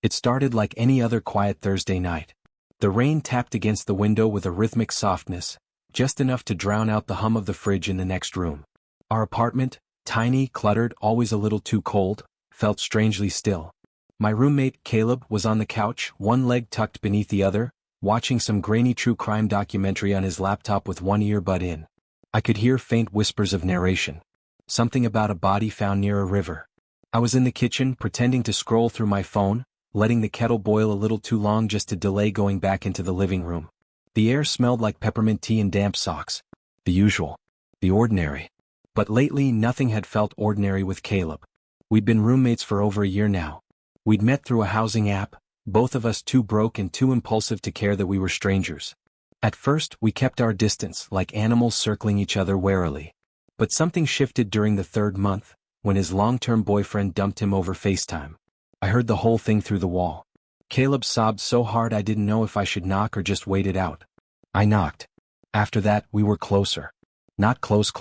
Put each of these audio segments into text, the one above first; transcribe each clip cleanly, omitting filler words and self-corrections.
It started like any other quiet Thursday night. The rain tapped against the window with a rhythmic softness, just enough to drown out the hum of the fridge in the next room. Our apartment, tiny, cluttered, always a little too cold, felt strangely still. My roommate, Caleb, was on the couch, one leg tucked beneath the other, watching some grainy true crime documentary on his laptop with one earbud in. I could hear faint whispers of narration. Something about a body found near a river. I was in the kitchen, pretending to scroll through my phone, letting the kettle boil a little too long just to delay going back into the living room. The air smelled like peppermint tea and damp socks. The usual. The ordinary. But lately nothing had felt ordinary with Caleb. We'd been roommates for over a year now. We'd met through a housing app, both of us too broke and too impulsive to care that we were strangers. At first, we kept our distance, like animals circling each other warily. But something shifted during the third month, when his long-term boyfriend dumped him over FaceTime. I heard the whole thing through the wall. Caleb sobbed so hard I didn't know if I should knock or just wait it out. I knocked. After that, we were closer. Not close,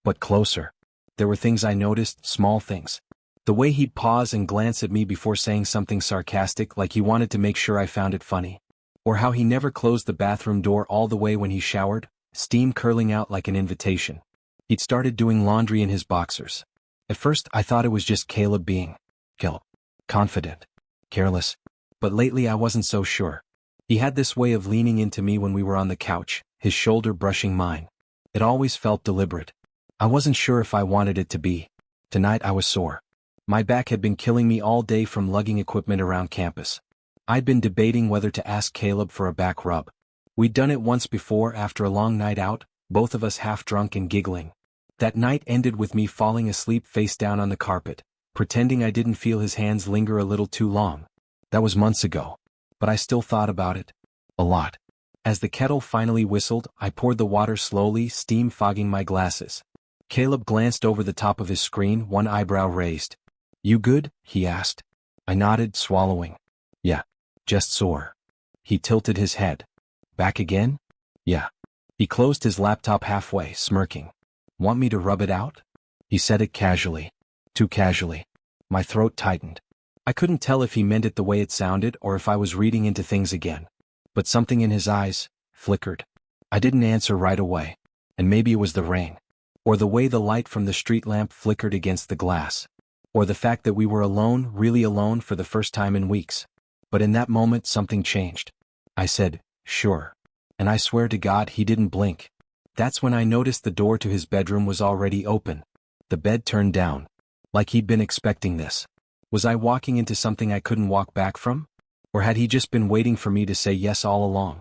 but closer. There were things I noticed, small things. The way he'd pause and glance at me before saying something sarcastic, like he wanted to make sure I found it funny. Or how he never closed the bathroom door all the way when he showered, steam curling out like an invitation. He'd started doing laundry in his boxers. At first, I thought it was just Caleb being confident, careless. But lately I wasn't so sure. He had this way of leaning into me when we were on the couch, his shoulder brushing mine. It always felt deliberate. I wasn't sure if I wanted it to be. Tonight I was sore. My back had been killing me all day from lugging equipment around campus. I'd been debating whether to ask Caleb for a back rub. We'd done it once before after a long night out, both of us half drunk and giggling. That night ended with me falling asleep face down on the carpet, pretending I didn't feel his hands linger a little too long. That was months ago. But I still thought about it. A lot. As the kettle finally whistled, I poured the water slowly, steam fogging my glasses. Caleb glanced over the top of his screen, one eyebrow raised. "You good?" he asked. I nodded, swallowing. "Yeah. Just sore." He tilted his head. "Back again?" "Yeah." He closed his laptop halfway, smirking. "Want me to rub it out?" He said it casually. Too casually. My throat tightened. I couldn't tell if he meant it the way it sounded or if I was reading into things again. But something in his eyes flickered. I didn't answer right away. And maybe it was the rain. Or the way the light from the street lamp flickered against the glass. Or the fact that we were alone, really alone for the first time in weeks. But in that moment something changed. I said, "Sure." And I swear to God he didn't blink. That's when I noticed the door to his bedroom was already open. The bed turned down. Like he'd been expecting this. Was I walking into something I couldn't walk back from? Or had he just been waiting for me to say yes all along?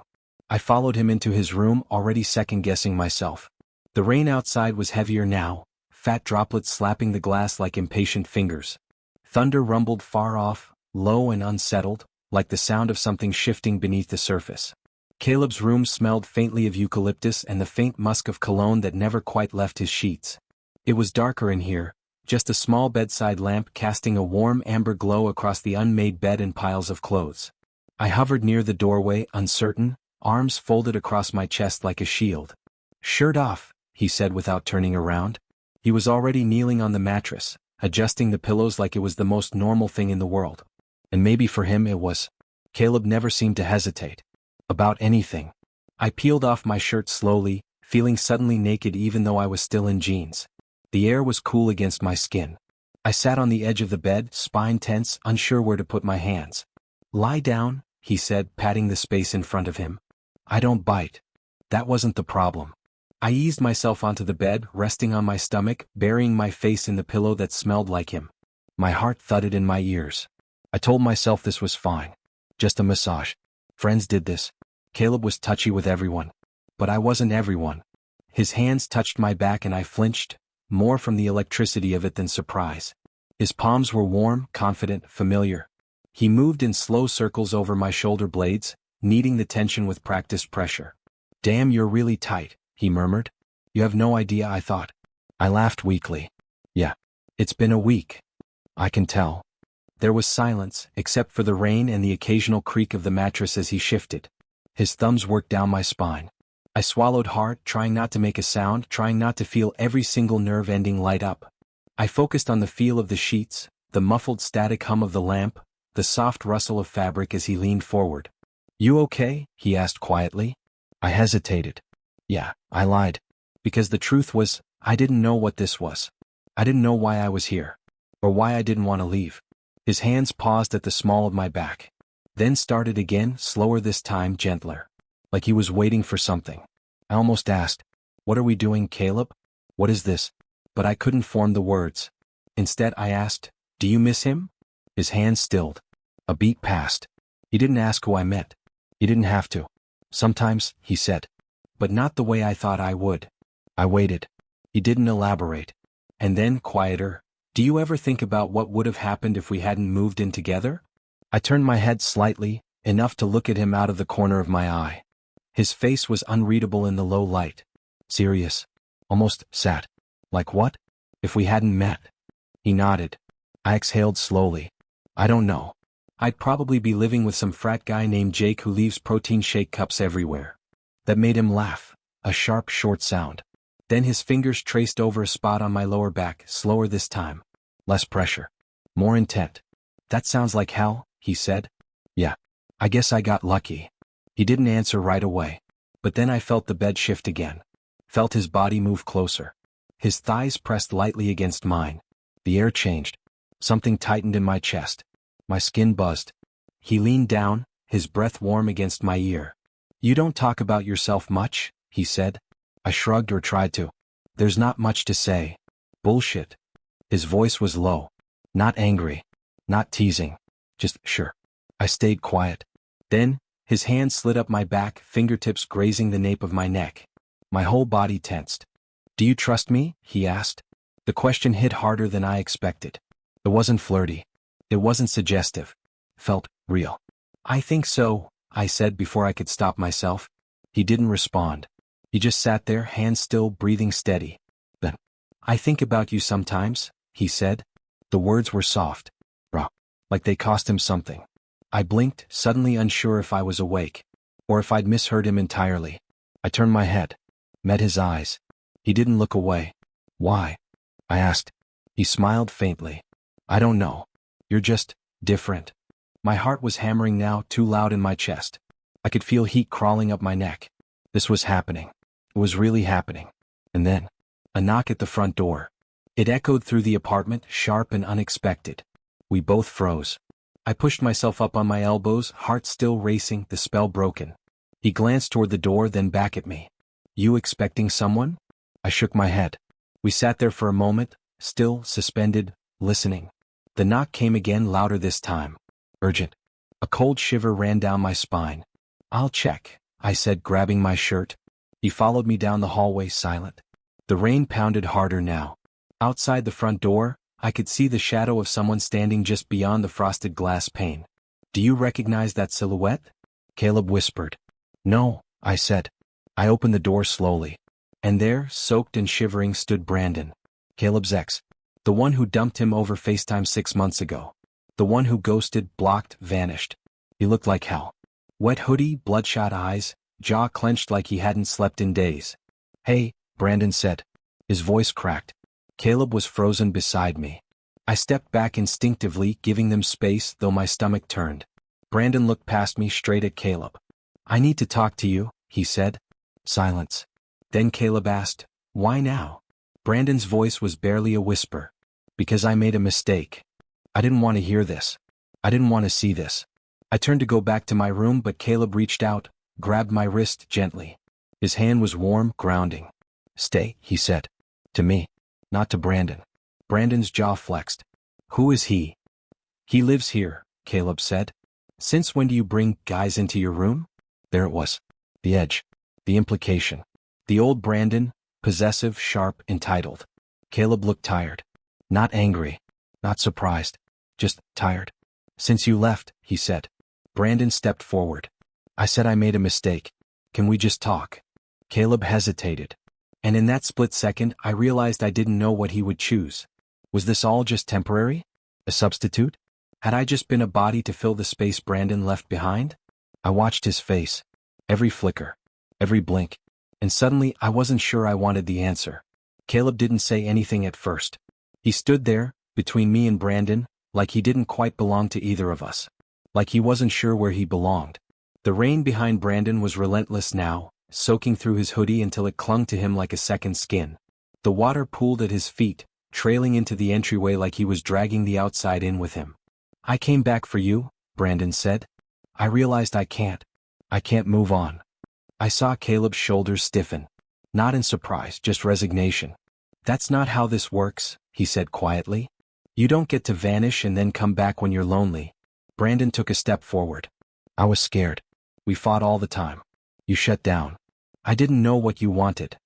I followed him into his room, already second-guessing myself. The rain outside was heavier now, fat droplets slapping the glass like impatient fingers. Thunder rumbled far off, low and unsettled, like the sound of something shifting beneath the surface. Caleb's room smelled faintly of eucalyptus and the faint musk of cologne that never quite left his sheets. It was darker in here, just a small bedside lamp casting a warm amber glow across the unmade bed and piles of clothes. I hovered near the doorway, uncertain, arms folded across my chest like a shield. "Shirt off," he said without turning around. He was already kneeling on the mattress, adjusting the pillows like it was the most normal thing in the world. And maybe for him it was. Caleb never seemed to hesitate. About anything. I peeled off my shirt slowly, feeling suddenly naked even though I was still in jeans. The air was cool against my skin. I sat on the edge of the bed, spine tense, unsure where to put my hands. "Lie down," he said, patting the space in front of him. "I don't bite." That wasn't the problem. I eased myself onto the bed, resting on my stomach, burying my face in the pillow that smelled like him. My heart thudded in my ears. I told myself this was fine. Just a massage. Friends did this. Caleb was touchy with everyone. But I wasn't everyone. His hands touched my back and I flinched, more from the electricity of it than surprise. His palms were warm, confident, familiar. He moved in slow circles over my shoulder blades, kneading the tension with practiced pressure. "Damn, you're really tight," he murmured. "You have no idea," I thought. I laughed weakly. "Yeah. It's been a week. I can tell." There was silence, except for the rain and the occasional creak of the mattress as he shifted. His thumbs worked down my spine. I swallowed hard, trying not to make a sound, trying not to feel every single nerve ending light up. I focused on the feel of the sheets, the muffled static hum of the lamp, the soft rustle of fabric as he leaned forward. "You okay?" he asked quietly. I hesitated. Yeah, I lied. Because the truth was, I didn't know what this was. I didn't know why I was here. Or why I didn't want to leave. His hands paused at the small of my back. Then started again, slower this time, gentler. Like he was waiting for something. I almost asked, "What are we doing, Caleb? What is this?" But I couldn't form the words. Instead I asked, "Do you miss him?" His hands stilled. A beat passed. He didn't ask who I met. He didn't have to. "Sometimes," he said. But not the way I thought I would. I waited. He didn't elaborate. And then, quieter, "Do you ever think about what would have happened if we hadn't moved in together?" I turned my head slightly, enough to look at him out of the corner of my eye. His face was unreadable in the low light. Serious. Almost sad. Like what? If we hadn't met. He nodded. I exhaled slowly. "I don't know. I'd probably be living with some frat guy named Jake who leaves protein shake cups everywhere." That made him laugh. A sharp, short sound. Then his fingers traced over a spot on my lower back, slower this time. Less pressure. More intent. "That sounds like hell," he said. "Yeah. I guess I got lucky." He didn't answer right away. But then I felt the bed shift again. Felt his body move closer. His thighs pressed lightly against mine. The air changed. Something tightened in my chest. My skin buzzed. He leaned down, his breath warm against my ear. "You don't talk about yourself much," he said. I shrugged or tried to. "There's not much to say." "Bullshit." His voice was low. Not angry. Not teasing. Just sure. I stayed quiet. Then, his hand slid up my back, fingertips grazing the nape of my neck. My whole body tensed. "Do you trust me?" he asked. The question hit harder than I expected. It wasn't flirty. It wasn't suggestive. Felt real. "I think so," I said before I could stop myself. He didn't respond. He just sat there, hands still, breathing steady. Then, "I think about you sometimes," he said. The words were soft. Raw. Like they cost him something. I blinked, suddenly unsure if I was awake. Or if I'd misheard him entirely. I turned my head. Met his eyes. He didn't look away. "Why?" I asked. He smiled faintly. "I don't know. You're just different." My heart was hammering now, too loud in my chest. I could feel heat crawling up my neck. This was happening. It was really happening. And then, a knock at the front door. It echoed through the apartment, sharp and unexpected. We both froze. I pushed myself up on my elbows, heart still racing, the spell broken. He glanced toward the door, then back at me. "You expecting someone?" I shook my head. We sat there for a moment, still, suspended, listening. The knock came again, louder this time. Urgent. A cold shiver ran down my spine. "I'll check," I said, grabbing my shirt. He followed me down the hallway, silent. The rain pounded harder now. Outside the front door, I could see the shadow of someone standing just beyond the frosted glass pane. "Do you recognize that silhouette?" Caleb whispered. "No," I said. I opened the door slowly. And there, soaked and shivering, stood Brandon. Caleb's ex. The one who dumped him over FaceTime 6 months ago. The one who ghosted, blocked, vanished. He looked like hell. Wet hoodie, bloodshot eyes, jaw clenched like he hadn't slept in days. "Hey," Brandon said. His voice cracked. Caleb was frozen beside me. I stepped back instinctively, giving them space, though my stomach turned. Brandon looked past me, straight at Caleb. "I need to talk to you," he said. Silence. Then Caleb asked, "Why now?" Brandon's voice was barely a whisper. "Because I made a mistake. I didn't want to hear this. I didn't want to see this." I turned to go back to my room, but Caleb reached out, grabbed my wrist gently. His hand was warm, grounding. "Stay," he said. To me, not to Brandon. Brandon's jaw flexed. "Who is he?" "He lives here," Caleb said. "Since when do you bring guys into your room?" There it was. The edge. The implication. The old Brandon, possessive, sharp, entitled. Caleb looked tired. Not angry. Not surprised. Just tired. "Since you left," he said. Brandon stepped forward. "I said I made a mistake. Can we just talk?" Caleb hesitated. And in that split second, I realized I didn't know what he would choose. Was this all just temporary? A substitute? Had I just been a body to fill the space Brandon left behind? I watched his face. Every flicker. Every blink. And suddenly, I wasn't sure I wanted the answer. Caleb didn't say anything at first. He stood there, between me and Brandon, Like he didn't quite belong to either of us. Like he wasn't sure where he belonged. The rain behind Brandon was relentless now, soaking through his hoodie until it clung to him like a second skin. The water pooled at his feet, trailing into the entryway like he was dragging the outside in with him. "I came back for you," Brandon said. "I realized I can't move on." I saw Caleb's shoulders stiffen. Not in surprise, just resignation. "That's not how this works," he said quietly. "You don't get to vanish and then come back when you're lonely." Brandon took a step forward. "I was scared. We fought all the time. You shut down. I didn't know what you wanted."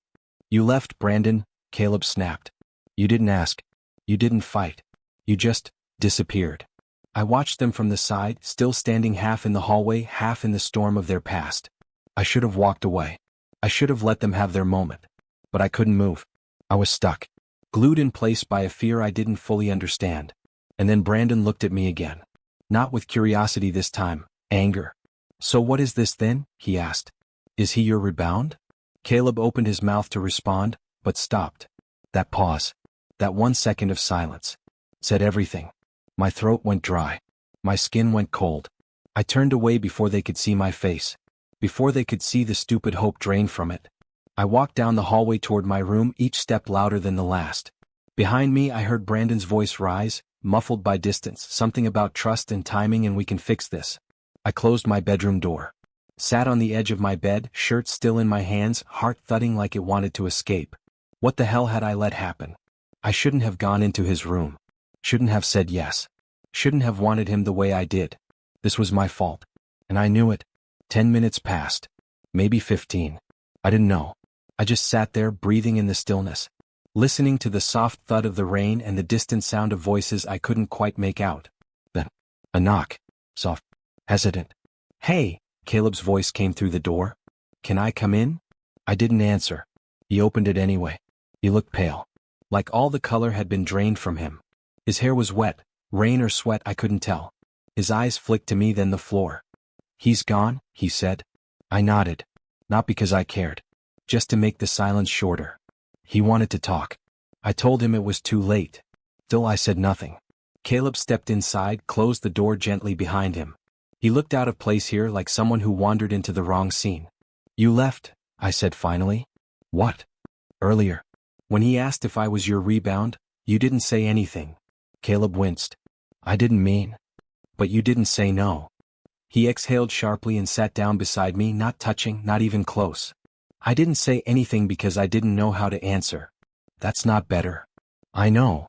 "You left, Brandon," Caleb snapped. "You didn't ask. You didn't fight. You just disappeared." I watched them from the side, still standing half in the hallway, half in the storm of their past. I should have walked away. I should have let them have their moment. But I couldn't move. I was stuck, glued in place by a fear I didn't fully understand. And then Brandon looked at me again. Not with curiosity this time, anger. "So what is this then?" he asked. "Is he your rebound?" Caleb opened his mouth to respond, but stopped. That pause, that 1 second of silence, said everything. My throat went dry. My skin went cold. I turned away before they could see my face. Before they could see the stupid hope drain from it. I walked down the hallway toward my room, each step louder than the last. Behind me I heard Brandon's voice rise, muffled by distance, something about trust and timing and we can fix this. I closed my bedroom door. Sat on the edge of my bed, shirt still in my hands, heart thudding like it wanted to escape. What the hell had I let happen? I shouldn't have gone into his room. Shouldn't have said yes. Shouldn't have wanted him the way I did. This was my fault. And I knew it. 10 minutes passed. Maybe 15. I didn't know. I just sat there breathing in the stillness. Listening to the soft thud of the rain and the distant sound of voices I couldn't quite make out. Then, a knock. Soft. Hesitant. "Hey," Caleb's voice came through the door. "Can I come in?" I didn't answer. He opened it anyway. He looked pale. Like all the color had been drained from him. His hair was wet, rain or sweat I couldn't tell. His eyes flicked to me then the floor. "He's gone," he said. I nodded. Not because I cared. Just to make the silence shorter. He wanted to talk. I told him it was too late. Still I said nothing. Caleb stepped inside, closed the door gently behind him. He looked out of place here like someone who wandered into the wrong scene. "You left," I said finally. "What?" "Earlier. When he asked if I was your rebound, you didn't say anything." Caleb winced. "I didn't mean." "But you didn't say no." He exhaled sharply and sat down beside me, not touching, not even close. "I didn't say anything because I didn't know how to answer." "That's not better." "I know."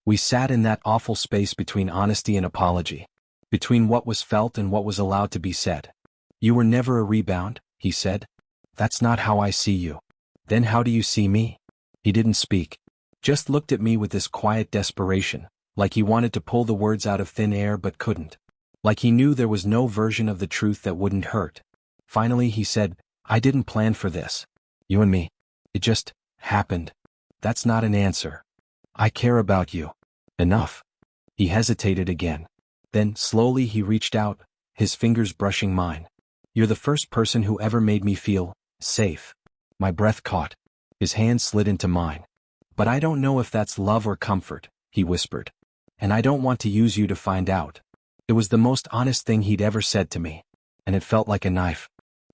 We sat in that awful space between honesty and apology. Between what was felt and what was allowed to be said. "You were never a rebound," he said. "That's not how I see you." "Then how do you see me?" He didn't speak. Just looked at me with this quiet desperation, like he wanted to pull the words out of thin air but couldn't. Like he knew there was no version of the truth that wouldn't hurt. Finally he said, "I didn't plan for this. You and me. It just happened." "That's not an answer." "I care about you. Enough." He hesitated again. Then, slowly he reached out, his fingers brushing mine. "You're the first person who ever made me feel safe." My breath caught. His hand slid into mine. "But I don't know if that's love or comfort," he whispered. "And I don't want to use you to find out." It was the most honest thing he'd ever said to me. And it felt like a knife.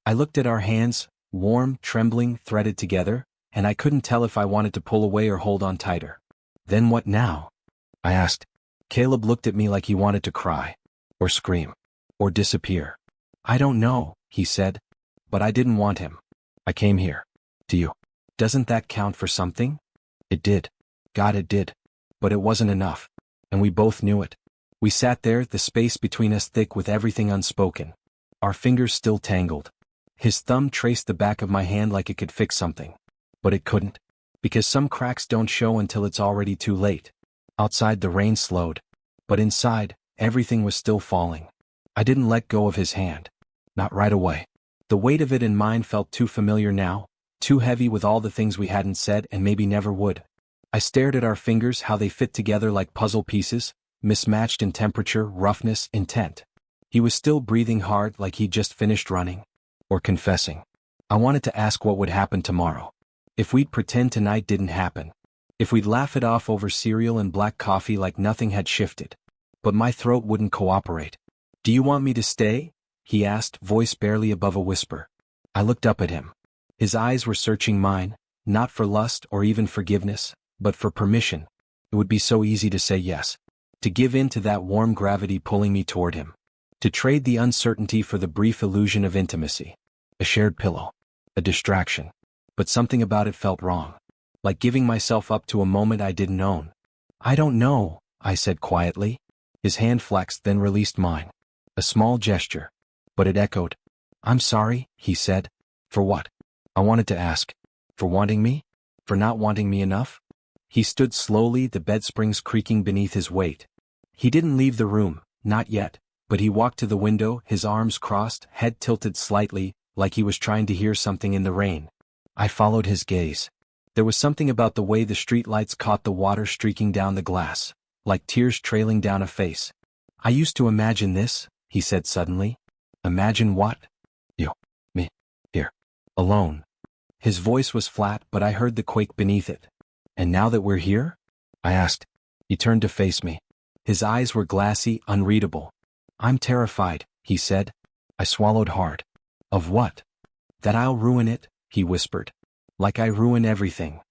I looked at our hands, warm, trembling, threaded together, and I couldn't tell if I wanted to pull away or hold on tighter. "Then what now?" I asked. Caleb looked at me like he wanted to cry. Or scream. Or disappear. "I don't know," he said. "But I didn't want him. I came here. To you. Doesn't that count for something?" It did. God, it did. But it wasn't enough. And we both knew it. We sat there, the space between us thick with everything unspoken. Our fingers still tangled. His thumb traced the back of my hand like it could fix something. But it couldn't. Because some cracks don't show until it's already too late. Outside the rain slowed. But inside, everything was still falling. I didn't let go of his hand. Not right away. The weight of it in mine felt too familiar now, too heavy with all the things we hadn't said and maybe never would. I stared at our fingers, how they fit together like puzzle pieces, mismatched in temperature, roughness, intent. He was still breathing hard like he'd just finished running. Or confessing. I wanted to ask what would happen tomorrow. If we'd pretend tonight didn't happen. If we'd laugh it off over cereal and black coffee like nothing had shifted. but my throat wouldn't cooperate. "Do you want me to stay?" he asked, voice barely above a whisper. I looked up at him. His eyes were searching mine, not for lust or even forgiveness, but for permission. It would be so easy to say yes. To give in to that warm gravity pulling me toward him. To trade the uncertainty for the brief illusion of intimacy. A shared pillow. A distraction. But something about it felt wrong. Like giving myself up to a moment I didn't own. "I don't know," I said quietly. His hand flexed, then released mine. A small gesture. But it echoed. "I'm sorry," he said. "For what?" I wanted to ask. For wanting me? For not wanting me enough? He stood slowly, the bed springs creaking beneath his weight. He didn't leave the room, not yet, but he walked to the window, his arms crossed, head tilted slightly, like he was trying to hear something in the rain. I followed his gaze. There was something about the way the streetlights caught the water streaking down the glass, like tears trailing down a face. "I used to imagine this," he said suddenly. "Imagine what?" "You. Me. Here. Alone." His voice was flat, but I heard the quake beneath it. "And now that we're here?" I asked. He turned to face me. His eyes were glassy, unreadable. "I'm terrified," he said. I swallowed hard. "Of what?" "That I'll ruin it," he whispered. "Like I ruin everything."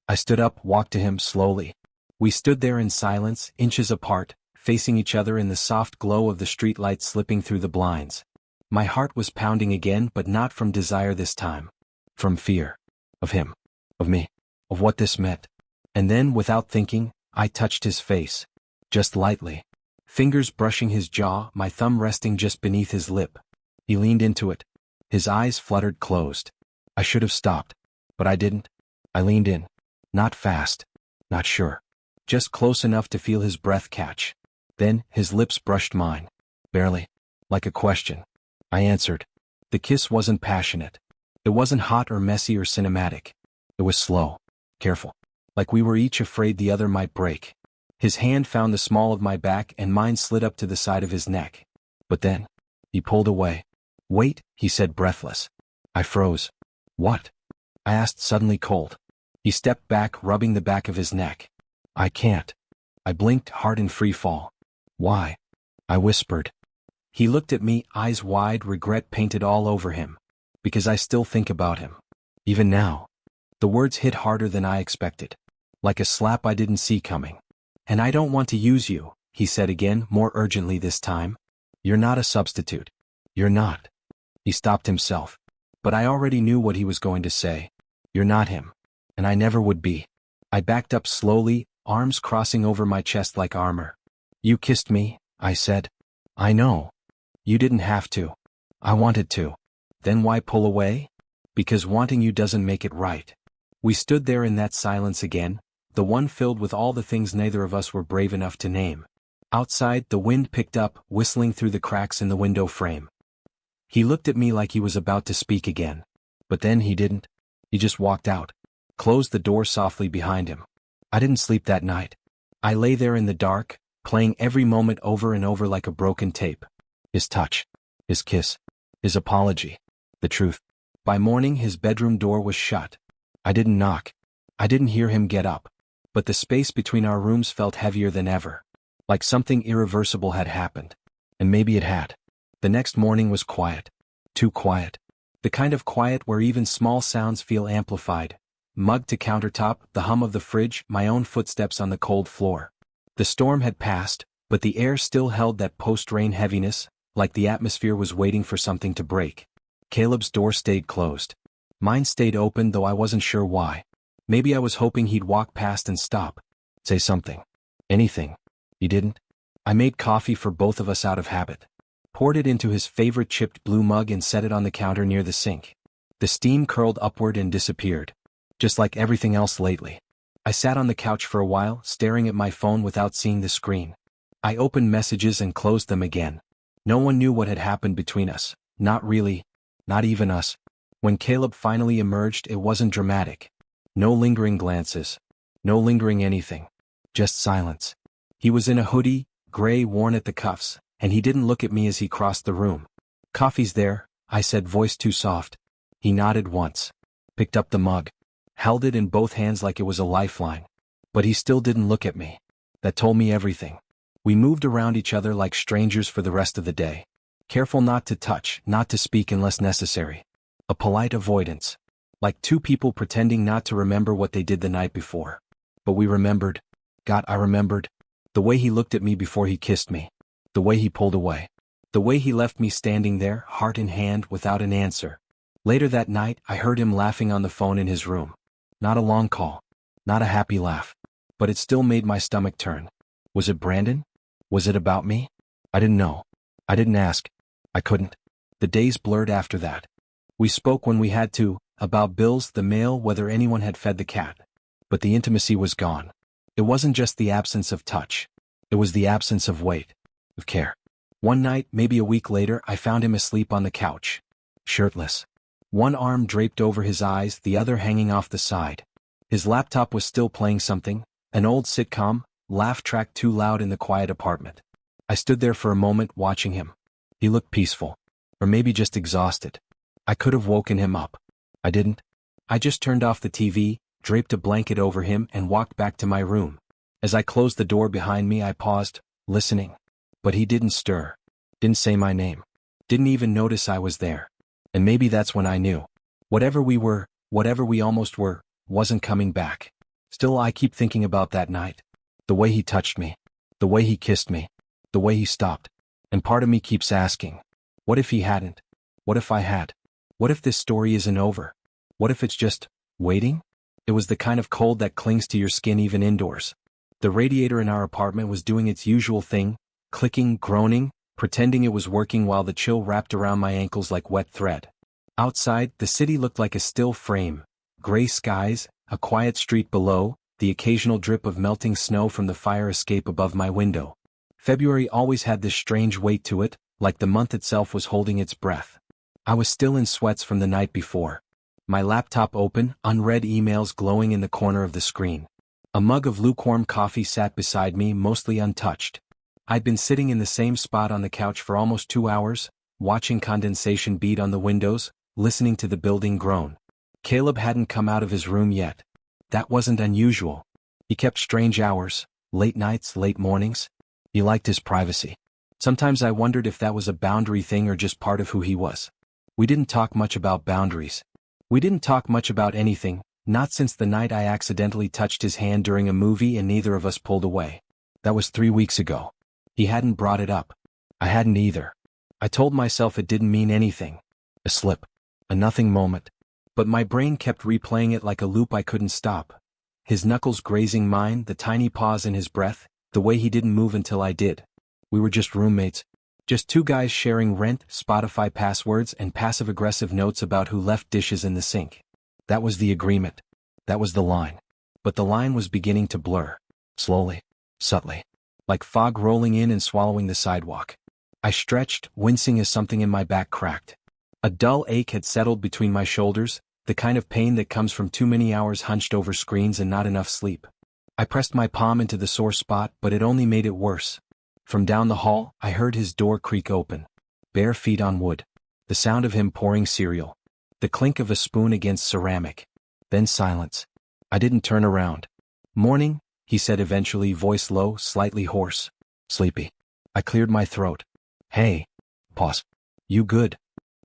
I stood up, walked to him slowly. We stood there in silence, inches apart, facing each other in the soft glow of the streetlight slipping through the blinds. My heart was pounding again, but not from desire this time. From fear. Of him. Of me. Of what this meant. And then, without thinking, I touched his face. Just lightly. Fingers brushing his jaw, my thumb resting just beneath his lip. He leaned into it. His eyes fluttered closed. I should have stopped. But I didn't. I leaned in. Not fast. Not sure. Just close enough to feel his breath catch. Then, his lips brushed mine. Barely. Like a question. I answered. The kiss wasn't passionate. It wasn't hot or messy or cinematic. It was slow. Careful. Like we were each afraid the other might break. His hand found the small of my back and mine slid up to the side of his neck. But then, he pulled away. "Wait," he said, breathless. I froze. "What?" I asked, suddenly cold. He stepped back, rubbing the back of his neck. "I can't." I blinked, heart in free fall. "Why?" I whispered. He looked at me, eyes wide, regret painted all over him. "Because I still think about him. Even now." The words hit harder than I expected. Like a slap I didn't see coming. "And I don't want to use you," he said again, more urgently this time. "You're not a substitute. You're not." He stopped himself. But I already knew what he was going to say. "You're not him. And I never would be." I backed up slowly, arms crossing over my chest like armor. "You kissed me," I said. "I know. You didn't have to. I wanted to." "Then why pull away?" "Because wanting you doesn't make it right." We stood there in that silence again, the one filled with all the things neither of us were brave enough to name. Outside, the wind picked up, whistling through the cracks in the window frame. He looked at me like he was about to speak again. But then he didn't. He just walked out. Closed the door softly behind him. I didn't sleep that night. I lay there in the dark, playing every moment over and over like a broken tape. His touch. His kiss. His apology. The truth. By morning his bedroom door was shut. I didn't knock. I didn't hear him get up. But the space between our rooms felt heavier than ever. Like something irreversible had happened. And maybe it had. The next morning was quiet. Too quiet. The kind of quiet where even small sounds feel amplified. Mug to countertop, the hum of the fridge, my own footsteps on the cold floor. The storm had passed, but the air still held that post-rain heaviness, like the atmosphere was waiting for something to break. Caleb's door stayed closed. Mine stayed open, though I wasn't sure why. Maybe I was hoping he'd walk past and stop. Say something. Anything. He didn't. I made coffee for both of us out of habit. Poured it into his favorite chipped blue mug and set it on the counter near the sink. The steam curled upward and disappeared. Just like everything else lately. I sat on the couch for a while, staring at my phone without seeing the screen. I opened messages and closed them again. No one knew what had happened between us. Not really. Not even us. When Caleb finally emerged, it wasn't dramatic. No lingering glances. No lingering anything. Just silence. He was in a hoodie, gray, worn at the cuffs, and he didn't look at me as he crossed the room. "Coffee's there," I said, voice too soft. He nodded once. Picked up the mug. Held it in both hands like it was a lifeline. But he still didn't look at me. That told me everything. We moved around each other like strangers for the rest of the day. Careful not to touch, not to speak unless necessary. A polite avoidance. Like two people pretending not to remember what they did the night before. But we remembered. God, I remembered. The way he looked at me before he kissed me. The way he pulled away. The way he left me standing there, heart in hand, without an answer. Later that night, I heard him laughing on the phone in his room. Not a long call. Not a happy laugh. But it still made my stomach turn. Was it Brandon? Was it about me? I didn't know. I didn't ask. I couldn't. The days blurred after that. We spoke when we had to, about bills, the mail, whether anyone had fed the cat. But the intimacy was gone. It wasn't just the absence of touch. It was the absence of weight, of care. One night, maybe a week later, I found him asleep on the couch. Shirtless. One arm draped over his eyes, the other hanging off the side. His laptop was still playing something, an old sitcom, laugh track too loud in the quiet apartment. I stood there for a moment watching him. He looked peaceful. Or maybe just exhausted. I could have woken him up. I didn't. I just turned off the TV, draped a blanket over him and walked back to my room. As I closed the door behind me I paused, listening. But he didn't stir. Didn't say my name. Didn't even notice I was there. And maybe that's when I knew. Whatever we were, whatever we almost were, wasn't coming back. Still I keep thinking about that night. The way he touched me. The way he kissed me. The way he stopped. And part of me keeps asking, what if he hadn't? What if I had? What if this story isn't over? What if it's just waiting? It was the kind of cold that clings to your skin even indoors. The radiator in our apartment was doing its usual thing, clicking, groaning, pretending it was working while the chill wrapped around my ankles like wet thread. Outside, the city looked like a still frame. Gray skies, a quiet street below, the occasional drip of melting snow from the fire escape above my window. February always had this strange weight to it, like the month itself was holding its breath. I was still in sweats from the night before. My laptop open, unread emails glowing in the corner of the screen. A mug of lukewarm coffee sat beside me, mostly untouched. I'd been sitting in the same spot on the couch for almost 2 hours, watching condensation beat on the windows, listening to the building groan. Caleb hadn't come out of his room yet. That wasn't unusual. He kept strange hours, late nights, late mornings. He liked his privacy. Sometimes I wondered if that was a boundary thing or just part of who he was. We didn't talk much about boundaries. We didn't talk much about anything, not since the night I accidentally touched his hand during a movie and neither of us pulled away. That was 3 weeks ago. He hadn't brought it up. I hadn't either. I told myself it didn't mean anything. A slip. A nothing moment. But my brain kept replaying it like a loop I couldn't stop. His knuckles grazing mine, the tiny pause in his breath, the way he didn't move until I did. We were just roommates. Just two guys sharing rent, Spotify passwords, and passive-aggressive notes about who left dishes in the sink. That was the agreement. That was the line. But the line was beginning to blur. Slowly. Subtly. Like fog rolling in and swallowing the sidewalk. I stretched, wincing as something in my back cracked. A dull ache had settled between my shoulders, the kind of pain that comes from too many hours hunched over screens and not enough sleep. I pressed my palm into the sore spot, but it only made it worse. From down the hall, I heard his door creak open. Bare feet on wood. The sound of him pouring cereal. The clink of a spoon against ceramic. Then silence. I didn't turn around. "Morning," he said eventually, voice low, slightly hoarse. "Sleepy." I cleared my throat. "Hey." Pause. "You good?"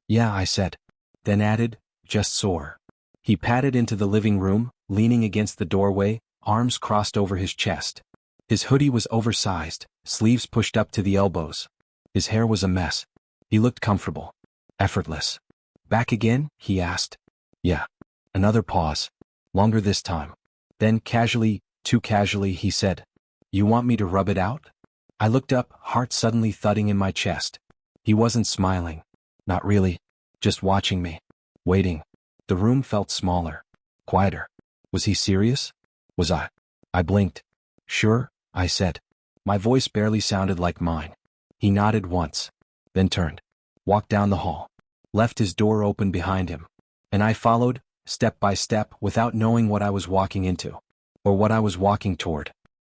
"Yeah," I said. Then added, "Just sore." He padded into the living room, leaning against the doorway, arms crossed over his chest. His hoodie was oversized, sleeves pushed up to the elbows. His hair was a mess. He looked comfortable. Effortless. "Back again?" he asked. "Yeah." Another pause. Longer this time. Then casually, too casually, he said, "You want me to rub it out?" I looked up, heart suddenly thudding in my chest. He wasn't smiling. Not really. Just watching me. Waiting. The room felt smaller. Quieter. Was he serious? Was I? I blinked. "Sure," I said. My voice barely sounded like mine. He nodded once. Then turned. Walked down the hall. Left his door open behind him. And I followed, step by step, without knowing what I was walking into. Or what I was walking toward.